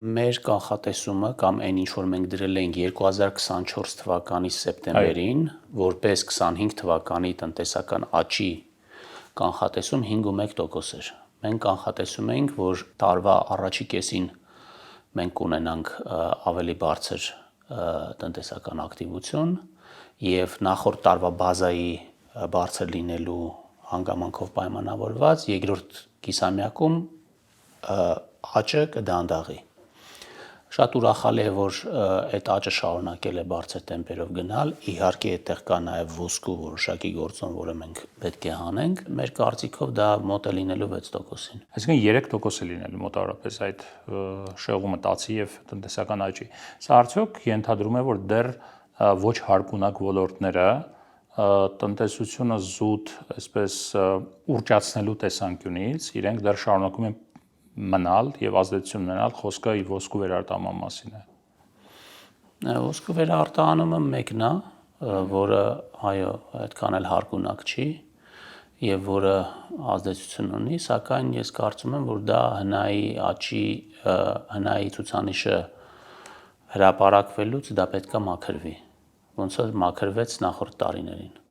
Մեր կանխատեսումը կամ այն ինչ որ մենք դրել էինք 2024 թվականի սեպտեմբերին, որպես 25 թվականի տնտեսական աճի կանխատեսում 5.1% էր։ Մենք կանխատեսում էինք, որ տարվա առաջի կեսին մենք կունենանք ավելի բարձր տնտեսական ակտիվություն եւ նախորդ տարվա բազայի բարձր լինելու հանգամանքով պայմանավորված երկրորդ կիսամյակում աճը կդանդաղի։ Շատ ուրախալի է, որ այդ աճը շարունակել է բարձր տեմպերով գնալ, իհարկե այդտեղ կա նաև ոսկու որոշակի գործոն, որը մենք պետք է հանենք, մեր կարծիքով դա մոտ է լինելու 6%-ին։ Այսինքն 3% է լինելու մոտավորապես այդ շեղումը տացի եւ տնտեսական աճի։ Սա արդյոք ենթադրում է, որ դեռ ոչ հարկունակ ոլորտները տնտեսությունը զուտ, այսպես ուռճացնելու տեսանկյունից իրենք դեռ շարունակում են մնալ եւ ազդեցություն ունենալ, խոսքը ոսկու վերարտահանման մասին է։ Ոսկու վերարտահանումը մեկն է, որը այո, այդքան էլ հարկունակ չի եւ որը ազդեցություն ունի, սակայն ես կարծում եմ, որ դա հնայի աճի, հնայի ցուցանիշը հրապարակվելուց դա պետքա մաքրվի, ոնց որ մաքրվեց նախորդ տարիներին։